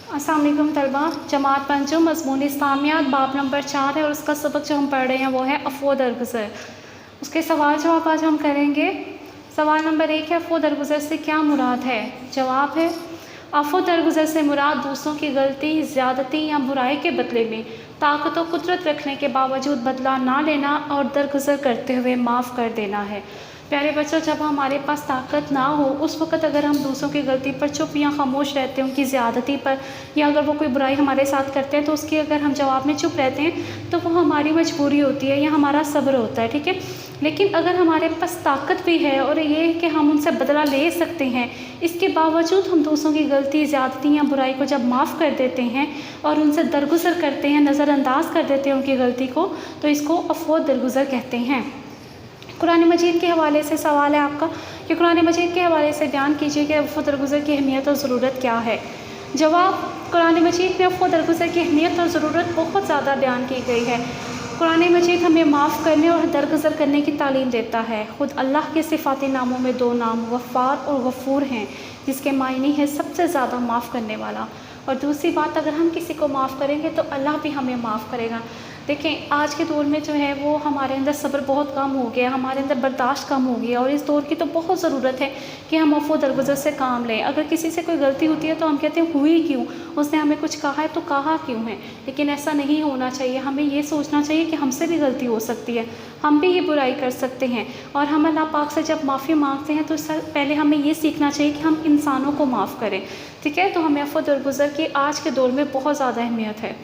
अस्सलाम वालेकुम तलबा। जमात पंचम मज़मून इस्लामियात बाब नंबर 4 है और उसका सबक जो हम पढ़ रहे हैं वो है अफ़्व दरगुज़र। उसके सवाल जवाब आज हम करेंगे। सवाल नंबर 1 है, अफ़्व दरगुज़र से क्या मुराद है? जवाब है, अफ़्व दरगुज़र से मुराद दूसरों की गलती, ज़्यादती या बुराई के बदले में ताकत और कुदरत रखने के बावजूद बदला ना लेना और दरगुज़र करते हुए माफ़ कर देना है। प्यारे बच्चों, जब हमारे पास ताकत ना हो उस वक़्त अगर हम दूसरों की गलती पर चुप या ख़ामोश रहते हैं, उनकी ज़्यादती पर, या अगर वो कोई बुराई हमारे साथ करते हैं तो उसकी अगर हम जवाब में चुप रहते हैं तो वो हमारी मजबूरी होती है या हमारा सब्र होता है, ठीक है। लेकिन अगर हमारे पास ताकत भी है और ये है कि हम उनसे बदला ले सकते हैं, इसके बावजूद हम दूसरों की गलती, ज़्यादती या बुराई को जब माफ़ कर देते हैं और उनसे दरगुज़र करते हैं, नज़रअंदाज कर देते हैं उनकी गलती को, तो इसको अफ़्व दरगुज़र कहते हैं। कुरान मजीद के हवाले से सवाल है आपका कि कुरान मजीद के हवाले से बयान कीजिए कि अफ़्व दरगुज़र की अहमियत और ज़रूरत क्या है। जवाब, कुरान मजीद में अफ़्व दरगुज़र की अहमियत और ज़रूरत बहुत ज़्यादा बयान की गई है। कुरान मजीद हमें माफ़ करने और दरगुज़र करने की तालीम देता है। ख़ुद अल्लाह के सिफ़ाती नामों में 2 नाम गफ़्फ़ार और गफ़ूर हैं, जिसके मायने है सबसे ज़्यादा माफ़ करने वाला। और दूसरी बात, अगर हम किसी को माफ़ करेंगे तो अल्लाह भी हमें माफ़ करेगा। देखें, आज के दौर में जो है वो हमारे अंदर सब्र बहुत कम हो गया, हमारे अंदर बर्दाश्त कम हो गया, और इस दौर की तो बहुत ज़रूरत है कि हम अफ़्व दरगुज़र से काम लें। अगर किसी से कोई गलती होती है तो हम कहते हैं हुई क्यों, उसने हमें कुछ कहा है तो कहा क्यों है, लेकिन ऐसा नहीं होना चाहिए। हमें ये सोचना चाहिए कि हमसे भी गलती हो सकती है, हम भी ये बुराई कर सकते हैं, और हम अल्लाह पाक से जब माफ़ी मांगते हैं तो पहले हमें ये सीखना चाहिए कि हम इंसानों को माफ़ करें, ठीक है। तो हमें अफ़्व दरगुज़र की आज के दौर में बहुत ज़्यादा अहमियत है।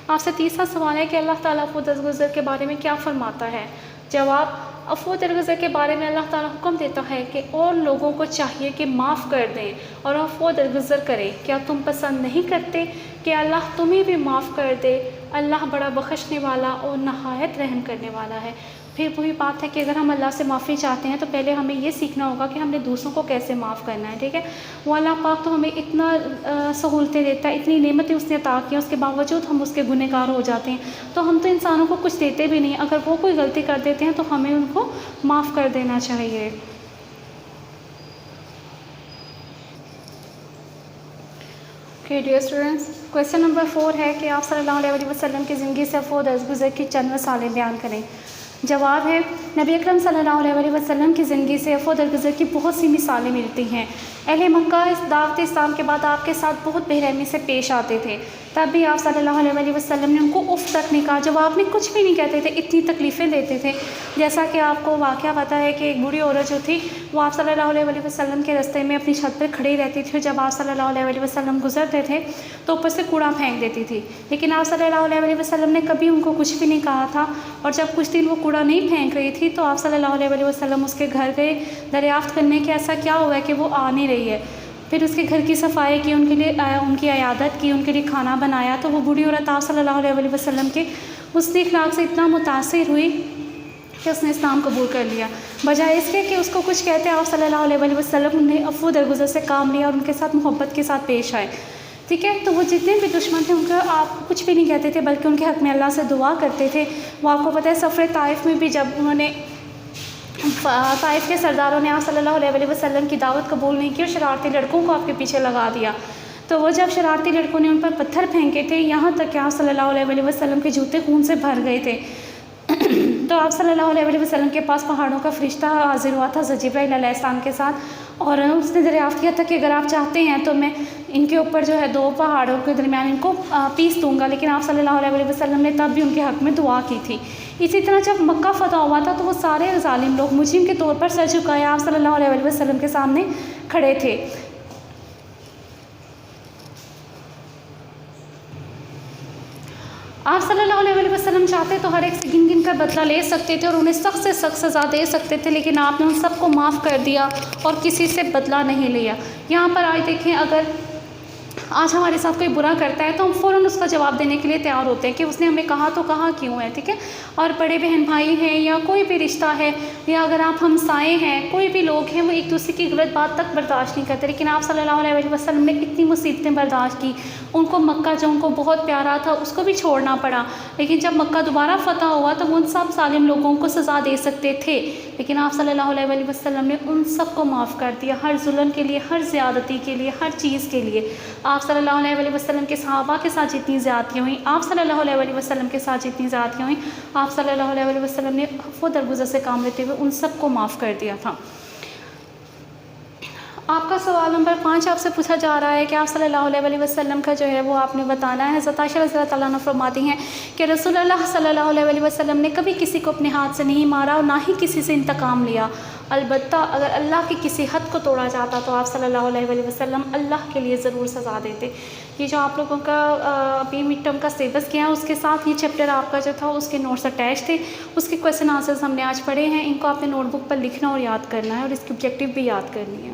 आपसे तीसरा सवाल है कि अल्लाह ताला अफ़्व दरगुज़र के बारे में क्या फ़रमाता है। जवाब, अफ़्व दरगुज़र के बारे में अल्लाह ताला हुक्म देता है कि और लोगों को चाहिए कि माफ़ कर दें और अफ़्व दरगुज़र करें। क्या तुम पसंद नहीं करते कि अल्लाह तुम्हें भी माफ़ कर दे? अल्लाह बड़ा बख्शने वाला और नहायत रहम करने वाला है। फिर वही बात है कि अगर हम अल्लाह से माफ़ी चाहते हैं तो पहले हमें ये सीखना होगा कि हमने दूसरों को कैसे माफ़ करना है, ठीक है। वो अल्लाह पाक तो हमें इतना सहूलतें देता है, इतनी नेमतें उसने अता की, उसके बावजूद हम उसके गुनहगार हो जाते हैं। तो हम तो इंसानों को कुछ देते भी नहीं, अगर वो कोई गलती कर देते हैं तो हमें उनको माफ़ कर देना चाहिए। Okay dear students, question number 4 है कि आप सल्लल्लाहु अलैहि वसल्लम की ज़िंदगी से अफ़्व दरगुज़र की चंद मिसालें बयान करें। जवाब है, नबी अकरम सल्लल्लाहु अलैहि वसल्लम की ज़िंदगी से अफ़्व दरगुज़र की बहुत सी मिसालें मिलती हैं। अहले मक्का इस दावत इस्लाम के बाद आपके साथ बहुत बेरहमी से पेश आते थे, तब भी आप सल्लल्लाहु अलैहि वसल्लम ने उनको उफ़ तक नहीं कहा, जवाब में कुछ भी नहीं कहते थे, इतनी तकलीफ़ें देते थे। जैसा कि आपको वाक़या पता है कि एक बूढ़ी औरत जो थी वो आप सल्लल्लाहु अलैहि वसल्लम के रास्ते में अपनी छत पर खड़ी रहती थी, जब आप सल्लल्लाहु अलैहि वसल्लम गुजरते थे तो ऊपर से कूड़ा फेंक देती थी, लेकिन आप सल्लल्लाहु अलैहि वसल्लम ने कभी उनको कुछ भी नहीं कहा था। और जब कुछ दिन वो कूड़ा नहीं फेंक रही थी तो आप सल्लल्लाहु अलैहि वसल्लम उसके घर गए दरियाफ़्त करने कि ऐसा क्या हुआ है कि वो आ नहीं रही है। फिर उसके घर की सफाई की, उनके लिए उनकी इयादत की, उनके लिए खाना बनाया। तो वो बूढ़ी औरत आप सल्लल्लाहु अलैहि वसल्लम के हुस्न अखलाक से इतना मुतासिर हुई कि उसने इस्लाम कबूल कर लिया। बजाय इसके कि उसको कुछ कहते आप सल्लल्लाहु अलैहि वसल्लम ने अफ़्व दरगुज़र से काम लिया और उनके साथ मोहब्बत के साथ पेश आए, ठीक है। तो वो जितने भी दुश्मन थे उनका आप कुछ भी नहीं कहते थे, बल्कि उनके हक़ में अल्लाह से दुआ करते थे। वो आपको पता है सफ़र ताइफ़ में भी जब उन्होंने ताइफ़ के सरदारों ने आप सल्लल्लाहु अलैहि वसल्लम की दावत कबूल नहीं की और शरारती लड़कों को आपके पीछे लगा दिया, तो वो जब शरारती लड़कों ने उन पर पत्थर फेंके थे, यहाँ तक कि आप सल्लल्लाहु अलैहि वसल्लम के जूते खून से भर गए थे। तो आप सल्लल्लाहु अलैहि वसल्लम के पास पहाड़ों का फरिश्ता हाजिर हुआ था जिब्राइल अलैहिस्सलाम के साथ, और उसने दरियाफ़्त किया था कि अगर आप चाहते हैं तो मैं इनके ऊपर जो है 2 पहाड़ों के दरमियान इनको पीस दूंगा, लेकिन आप सल्लल्लाहु अलैहि वसल्लम ने तब भी उनके हक़ में दुआ की थी। इसी तरह जब मक्का फ़तह हुआ था तो वो सारे ज़ालिम लोग मुजरिम के तौर पर सर झुकाए आप सल्लल्लाहु अलैहि वसल्लम के सामने खड़े थे। आप सल्लल्लाहु अलैहि वसल्लम चाहते तो हर एक से गिन गिन कर बदला ले सकते थे और उन्हें सख्त से सख्त सज़ा दे सकते थे, लेकिन आपने उन सबको माफ़ कर दिया और किसी से बदला नहीं लिया। यहाँ पर आज देखें, अगर आज हमारे साथ कोई बुरा करता है तो हम फ़ौरन उसका जवाब देने के लिए तैयार होते हैं कि उसने हमें कहा तो कहा क्यों है, ठीक है। और बड़े बहन भाई हैं या कोई भी रिश्ता है, या अगर आप हमसाए हैं, कोई भी लोग हैं, वो एक दूसरे की गलत बात तक बर्दाश्त नहीं करते, लेकिन आप सल्लल्लाहु अलैहि वसल्लम ने इतनी मुसीबतें बर्दाश्त की। उनको मक्का जो उनको बहुत प्यारा था उसको भी छोड़ना पड़ा, लेकिन जब मक्का दोबारा फ़तह हुआ तो उन सब जालिम लोगों को सज़ा दे सकते थे, लेकिन आप सल्लल्लाहु अलैहि वसल्लम ने उन सब को माफ़ कर दिया, हर जुल्म के लिए, हर ज़्यादती के लिए, हर चीज़ के लिए آپ صلی اللہ علیہ وسلم کے صحابہ کے ساتھ جتنی زیادتیاں ہوئیں، آپ صلی اللہ علیہ وسلم کے ساتھ جتنی زیادتیاں ہوئیں، آپ صلی اللہ علیہ وسلم نے عفو درگزر سے کام لیتے ہوئے ان سب کو معاف کر دیا تھا۔ آپ کا سوال نمبر 5 آپ سے پوچھا جا رہا ہے کہ آپ صلی اللہ علیہ وسلم کا جو ہے وہ آپ نے بتانا ہے۔ حضرت عائشہ رضی اللہ تعالیٰ عنہ فرماتی ہیں کہ رسول اللہ صلی اللہ علیہ وسلم نے کبھی کسی کو اپنے ہاتھ سے نہیں مارا اور نہ ہی کسی سے انتقام لیا، البتہ اگر اللہ کی کسی حد کو توڑا جاتا تو آپ صلی اللہ علیہ وسلم اللہ کے لیے ضرور سزا دیتے۔ یہ جو آپ لوگوں کا ابھی مڈ ٹرم کا سلیبس کیا ہے اس کے ساتھ یہ چیپٹر آپ کا جو تھا اس کے نوٹس اٹیچ تھے، اس کے کویشچن آنسرز ہم نے آج پڑھے ہیں، ان کو آپ نے نوٹ بک پر لکھنا اور یاد کرنا ہے اور اس کی آبجیکٹیو بھی یاد کرنی ہے۔